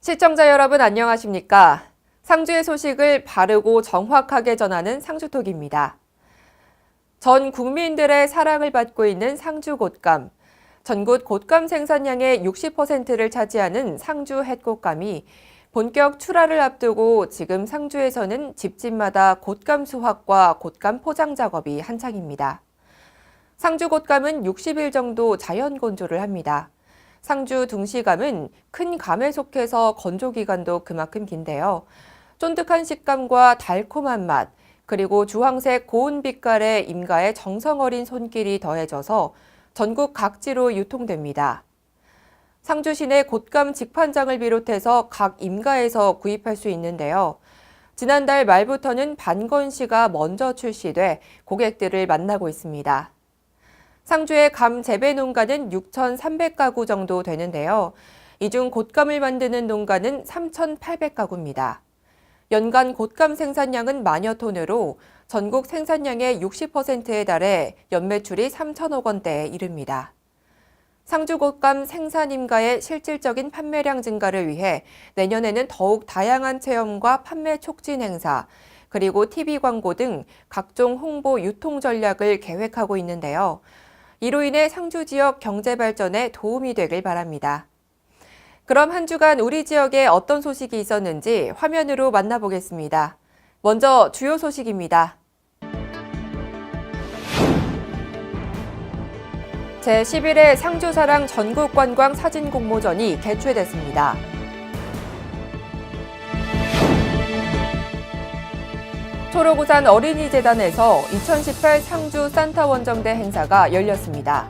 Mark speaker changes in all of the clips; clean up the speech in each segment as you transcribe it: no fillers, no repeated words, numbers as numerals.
Speaker 1: 시청자 여러분 안녕하십니까? 상주의 소식을 바르고 정확하게 전하는 상주톡입니다. 전 국민들의 사랑을 받고 있는 상주 곶감. 전국 곶감 생산량의 60%를 차지하는 상주 햇곶감이 본격 출하를 앞두고 지금 상주에서는 집집마다 곶감 수확과 곶감 포장 작업이 한창입니다. 상주 곶감은 60일 정도 자연 건조를 합니다. 상주 둥시감은 큰 감에 속해서 건조 기간도 그만큼 긴데요. 쫀득한 식감과 달콤한 맛, 그리고 주황색 고운 빛깔의 임가의 정성 어린 손길이 더해져서 전국 각지로 유통됩니다. 상주 시내 곶감 직판장을 비롯해서 각 임가에서 구입할 수 있는데요. 지난달 말부터는 반건시가 먼저 출시돼 고객들을 만나고 있습니다. 상주의 감 재배 농가는 6,300가구 정도 되는데요. 이 중 곶감을 만드는 농가는 3,800가구입니다. 연간 곶감 생산량은 만여 톤으로 전국 생산량의 60%에 달해 연매출이 3천억 원대에 이릅니다. 상주 곶감 생산 임가의 실질적인 판매량 증가를 위해 내년에는 더욱 다양한 체험과 판매 촉진 행사, 그리고 TV 광고 등 각종 홍보 유통 전략을 계획하고 있는데요. 이로 인해 상주 지역 경제 발전에 도움이 되길 바랍니다. 그럼 한 주간 우리 지역에 어떤 소식이 있었는지 화면으로 만나보겠습니다. 먼저 주요 소식입니다. 제11회 상주사랑 전국관광 사진 공모전이 개최됐습니다. 초록우산 어린이재단에서 2018 상주 산타 원정대 행사가 열렸습니다.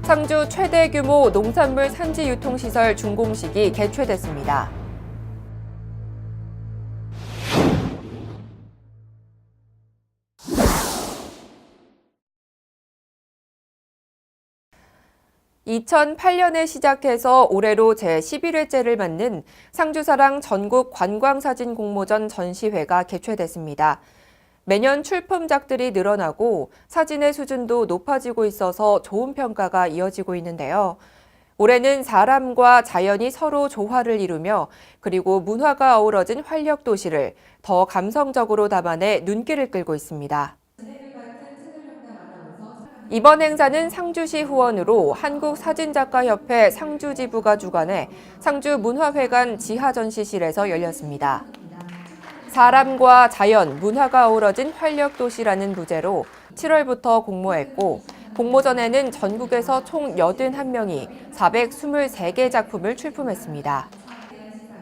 Speaker 1: 상주 최대 규모 농산물 산지 유통시설 준공식이 개최됐습니다. (2008년에) 시작해서 올해로 제11회째를 맞는 상주사랑 전국 관광사진 공모전 전시회가 개최됐습니다. 매년 출품작들이 늘어나고 사진의 수준도 높아지고 있어서 좋은 평가가 이어지고 있는데요. 올해는 사람과 자연이 서로 조화를 이루며 그리고 문화가 어우러진 활력도시를 더 감성적으로 담아내 눈길을 끌고 있습니다. 이번 행사는 상주시 후원으로 한국사진작가협회 상주지부가 주관해 상주문화회관 지하전시실에서 열렸습니다. 사람과 자연, 문화가 어우러진 활력도시라는 부제로 7월부터 공모했고 공모전에는 전국에서 총 81명이 423개 작품을 출품했습니다.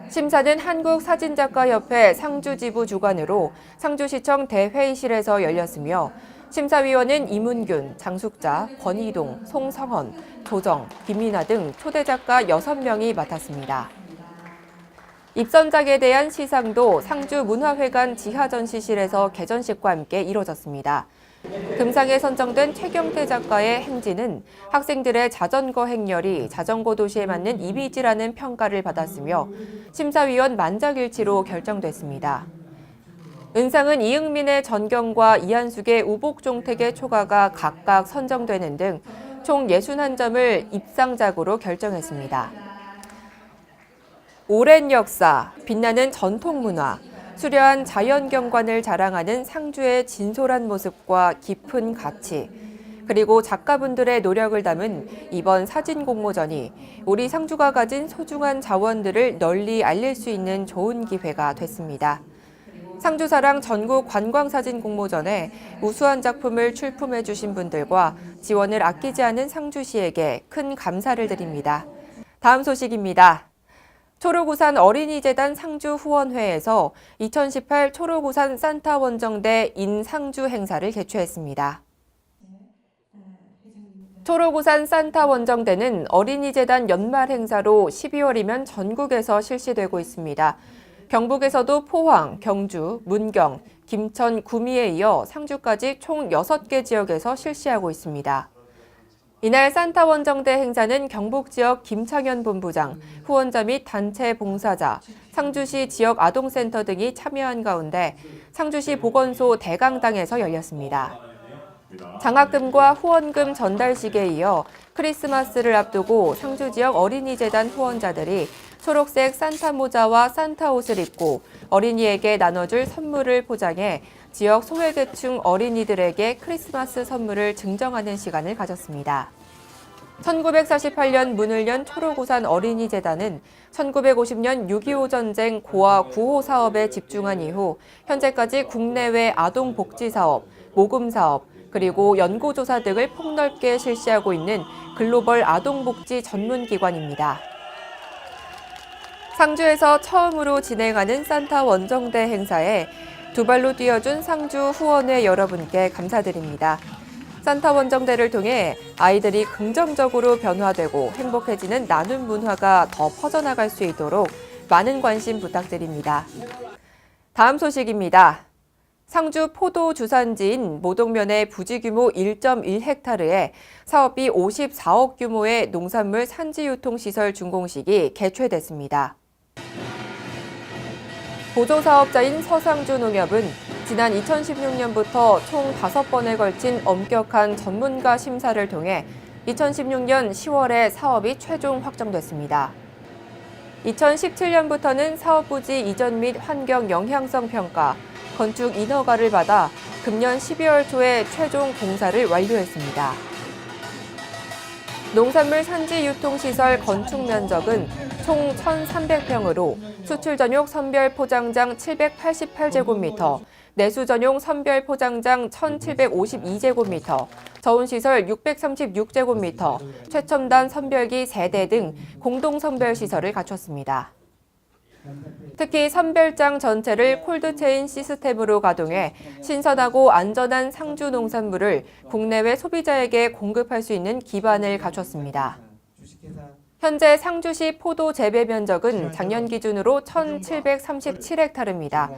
Speaker 1: 심사는 한국사진작가협회 상주지부 주관으로 상주시청 대회의실에서 열렸으며 심사위원은 이문균, 장숙자, 권희동, 송성헌, 조정, 김민아 등 초대 작가 6명이 맡았습니다. 입선작에 대한 시상도 상주문화회관 지하전시실에서 개전식과 함께 이뤄졌습니다. 금상에 선정된 최경태 작가의 행진은 학생들의 자전거 행렬이 자전거 도시에 맞는 이미지라는 평가를 받았으며 심사위원 만장일치로 결정됐습니다. 은상은 이응민의 전경과 이한숙의 우복종택의 초가가 각각 선정되는 등 총 61점을 입상작으로 결정했습니다. 오랜 역사, 빛나는 전통문화, 수려한 자연경관을 자랑하는 상주의 진솔한 모습과 깊은 가치, 그리고 작가분들의 노력을 담은 이번 사진 공모전이 우리 상주가 가진 소중한 자원들을 널리 알릴 수 있는 좋은 기회가 됐습니다. 상주사랑 전국 관광사진 공모전에 우수한 작품을 출품해 주신 분들과 지원을 아끼지 않은 상주시에게 큰 감사를 드립니다. 다음 소식입니다. 초록우산 어린이재단 상주 후원회에서 2018 초록우산 산타 원정대 인상주 행사를 개최했습니다. 초록우산 산타 원정대는 어린이재단 연말 행사로 12월이면 전국에서 실시되고 있습니다. 경북에서도 포항, 경주, 문경, 김천, 구미에 이어 상주까지 총 6개 지역에서 실시하고 있습니다. 이날 산타 원정대 행사는 경북 지역 김창현 본부장, 후원자 및 단체 봉사자, 상주시 지역 아동센터 등이 참여한 가운데 상주시 보건소 대강당에서 열렸습니다. 장학금과 후원금 전달식에 이어 크리스마스를 앞두고 상주 지역 어린이재단 후원자들이 초록색 산타 모자와 산타 옷을 입고 어린이에게 나눠줄 선물을 포장해 지역 소외계층 어린이들에게 크리스마스 선물을 증정하는 시간을 가졌습니다. 1948년 문을 연 초록우산 어린이재단은 1950년 6.25 전쟁 고아 구호 사업에 집중한 이후 현재까지 국내외 아동복지사업, 모금사업, 그리고 연구조사 등을 폭넓게 실시하고 있는 글로벌 아동복지 전문기관입니다. 상주에서 처음으로 진행하는 산타 원정대 행사에 두 발로 뛰어준 상주 후원회 여러분께 감사드립니다. 산타 원정대를 통해 아이들이 긍정적으로 변화되고 행복해지는 나눔 문화가 더 퍼져나갈 수 있도록 많은 관심 부탁드립니다. 다음 소식입니다. 상주 포도 주산지인 모동면의 부지 규모 1.1헥타르에 사업비 54억 규모의 농산물 산지 유통시설 준공식이 개최됐습니다. 보조사업자인 서상주농협은 지난 2016년부터 총 5번에 걸친 엄격한 전문가 심사를 통해 2016년 10월에 사업이 최종 확정됐습니다. 2017년부터는 사업부지 이전 및 환경 영향성 평가, 건축 인허가를 받아 금년 12월 초에 최종 공사를 완료했습니다. 농산물 산지 유통시설 건축 면적은 총 1,300평으로 수출 전용 선별 포장장 788제곱미터, 내수 전용 선별 포장장 1,752제곱미터, 저온시설 636제곱미터, 최첨단 선별기 3대 등 공동 선별 시설을 갖췄습니다. 특히 선별장 전체를 콜드체인 시스템으로 가동해 신선하고 안전한 상주 농산물을 국내외 소비자에게 공급할 수 있는 기반을 갖췄습니다. 현재 상주시 포도 재배 면적은 작년 기준으로 1,737헥타르입니다.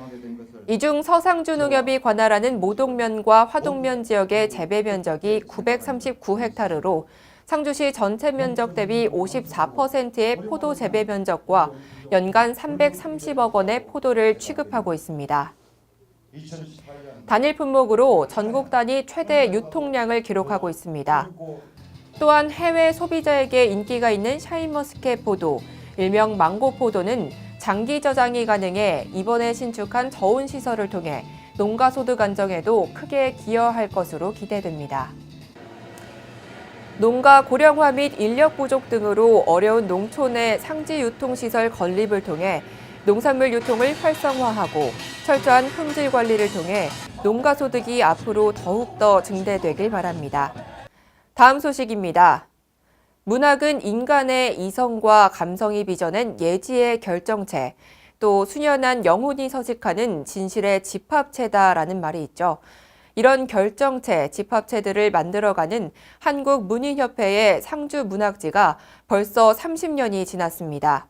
Speaker 1: 이 중 서상주농협이 관할하는 모동면과 화동면 지역의 재배 면적이 939헥타르로 상주시 전체 면적 대비 54%의 포도 재배 면적과 연간 330억 원의 포도를 취급하고 있습니다. 단일 품목으로 전국 단위 최대 유통량을 기록하고 있습니다. 또한 해외 소비자에게 인기가 있는 샤인머스켓 포도, 일명 망고 포도는 장기 저장이 가능해 이번에 신축한 저온 시설을 통해 농가 소득 안정에도 크게 기여할 것으로 기대됩니다. 농가 고령화 및 인력 부족 등으로 어려운 농촌의 상지 유통시설 건립을 통해 농산물 유통을 활성화하고 철저한 품질 관리를 통해 농가 소득이 앞으로 더욱더 증대되길 바랍니다. 다음 소식입니다. 문학은 인간의 이성과 감성이 빚어낸 예지의 결정체, 또 수년한 영혼이 서식하는 진실의 집합체다라는 말이 있죠. 이런 결정체, 집합체들을 만들어가는 한국문인협회의 상주문학지가 벌써 30년이 지났습니다.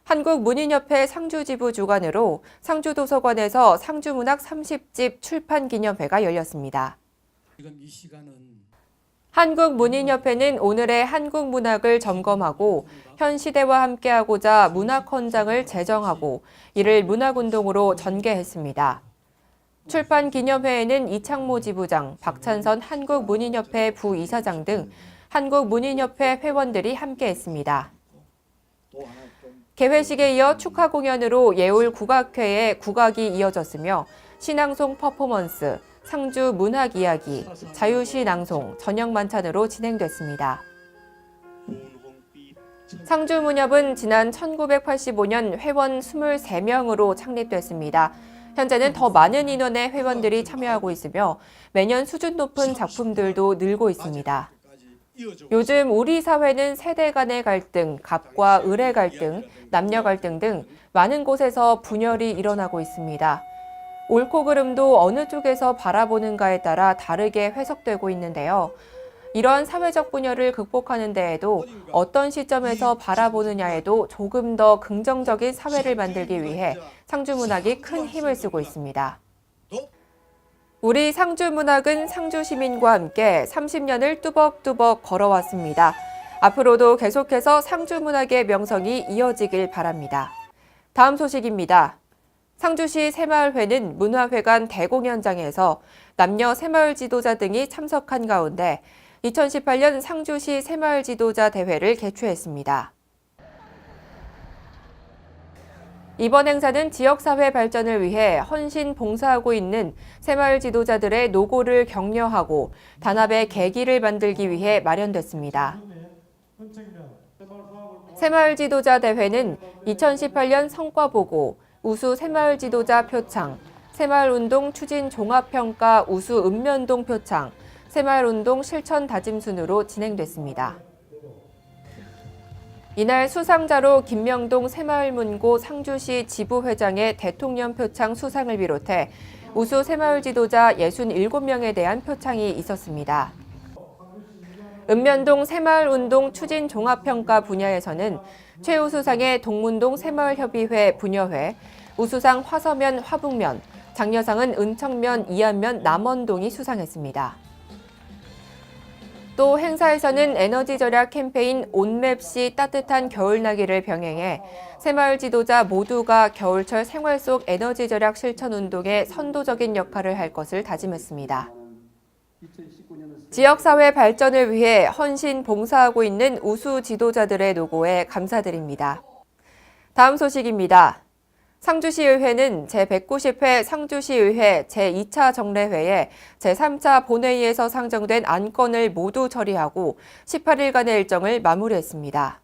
Speaker 1: 한국문인협회 상주지부 주관으로 상주도서관에서 상주문학 30집 출판기념회가 열렸습니다. 한국문인협회는 오늘의 한국문학을 점검하고 현 시대와 함께하고자 문학헌장을 제정하고 이를 문학운동으로 전개했습니다. 출판기념회에는 이창모 지부장, 박찬선 한국문인협회 부이사장 등 한국문인협회 회원들이 함께했습니다. 개회식에 이어 축하 공연으로 예울 국악회의 국악이 이어졌으며 신앙송 퍼포먼스, 상주 문학 이야기, 자유시 낭송, 저녁 만찬으로 진행됐습니다. 상주문협은 지난 1985년 회원 23명으로 창립됐습니다. 현재는 더 많은 인원의 회원들이 참여하고 있으며 매년 수준 높은 작품들도 늘고 있습니다. 요즘 우리 사회는 세대 간의 갈등, 갑과 을의 갈등, 남녀 갈등 등 많은 곳에서 분열이 일어나고 있습니다. 옳고 그름도 어느 쪽에서 바라보는가에 따라 다르게 해석되고 있는데요. 이러한 사회적 분열을 극복하는 데에도 어떤 시점에서 바라보느냐에도 조금 더 긍정적인 사회를 만들기 위해 상주문학이 큰 힘을 쓰고 있습니다. 우리 상주문학은 상주 시민과 함께 30년을 뚜벅뚜벅 걸어왔습니다. 앞으로도 계속해서 상주문학의 명성이 이어지길 바랍니다. 다음 소식입니다. 상주시 새마을회는 문화회관 대공연장에서 남녀 새마을 지도자 등이 참석한 가운데 2018년 상주시 새마을 지도자 대회를 개최했습니다. 이번 행사는 지역사회 발전을 위해 헌신 봉사하고 있는 새마을 지도자들의 노고를 격려하고 단합의 계기를 만들기 위해 마련됐습니다. 새마을 지도자 대회는 2018년 성과보고, 우수 새마을 지도자 표창, 새마을운동 추진 종합평가 우수 읍면동 표창, 새마을운동 실천 다짐 순으로 진행됐습니다. 이날 수상자로 김명동 새마을문고 상주시 지부회장의 대통령 표창 수상을 비롯해 우수 새마을 지도자 67명에 대한 표창이 있었습니다. 읍면동 새마을운동 추진 종합평가 분야에서는 최우수상의 동문동 새마을협의회 분여회, 우수상 화서면 화북면, 장려상은 은청면, 이안면, 남원동이 수상했습니다. 또 행사에서는 에너지 절약 캠페인 온맵시 따뜻한 겨울나기를 병행해 새마을 지도자 모두가 겨울철 생활 속 에너지 절약 실천 운동에 선도적인 역할을 할 것을 다짐했습니다. 지역사회 발전을 위해 헌신 봉사하고 있는 우수 지도자들의 노고에 감사드립니다. 다음 소식입니다. 상주시의회는 제190회 상주시의회 제2차 정례회에 제3차 본회의에서 상정된 안건을 모두 처리하고 18일간의 일정을 마무리했습니다.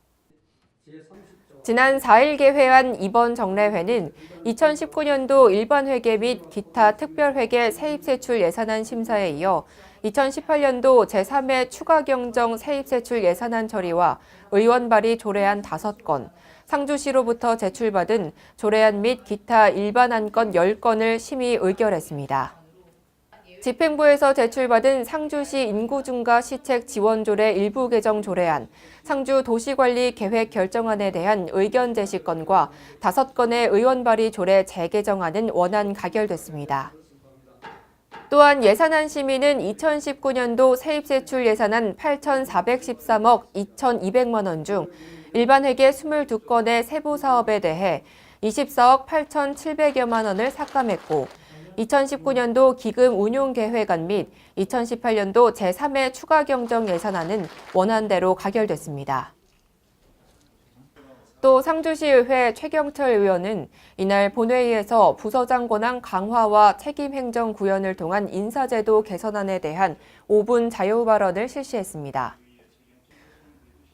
Speaker 1: 지난 4일 개회한 이번 정례회는 2019년도 일반회계 및 기타 특별회계 세입세출 예산안 심사에 이어 2018년도 제3회 추가경정 세입세출 예산안 처리와 의원 발의 조례안 5건, 상주시로부터 제출받은 조례안 및 기타 일반 안건 10건을 심의 의결했습니다. 집행부에서 제출받은 상주시 인구증가 시책 지원조례 일부 개정 조례안, 상주 도시관리 계획 결정안에 대한 의견 제시건과 5건의 의원 발의 조례 재개정안은 원안 가결됐습니다. 또한 예산안 심의는 2019년도 세입세출 예산안 8,413억 2,200만 원 중 일반회계 22건의 세부사업에 대해 24억 8,700여만 원을 삭감했고 2019년도 기금 운용계획안 및 2018년도 제3회 추가경정 예산안은 원안대로 가결됐습니다. 또 상주시의회 최경철 의원은 이날 본회의에서 부서장 권한 강화와 책임행정 구현을 통한 인사제도 개선안에 대한 5분 자유 발언을 실시했습니다.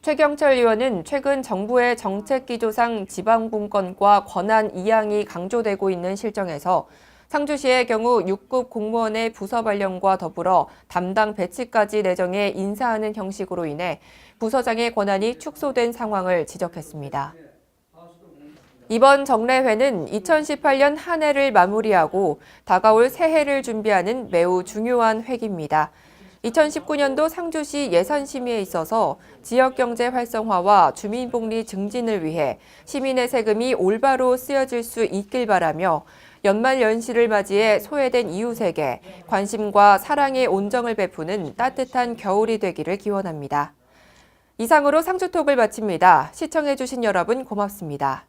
Speaker 1: 최경철 의원은 최근 정부의 정책기조상 지방분권과 권한 이양이 강조되고 있는 실정에서 상주시의 경우 6급 공무원의 부서 발령과 더불어 담당 배치까지 내정해 인사하는 형식으로 인해 부서장의 권한이 축소된 상황을 지적했습니다. 이번 정례회는 2018년 한 해를 마무리하고 다가올 새해를 준비하는 매우 중요한 회기입니다. 2019년도 상주시 예산심의에 있어서 지역경제 활성화와 주민복리 증진을 위해 시민의 세금이 올바로 쓰여질 수 있길 바라며 연말 연시를 맞이해 소외된 이웃에게 관심과 사랑의 온정을 베푸는 따뜻한 겨울이 되기를 기원합니다. 이상으로 상주톡을 마칩니다. 시청해주신 여러분 고맙습니다.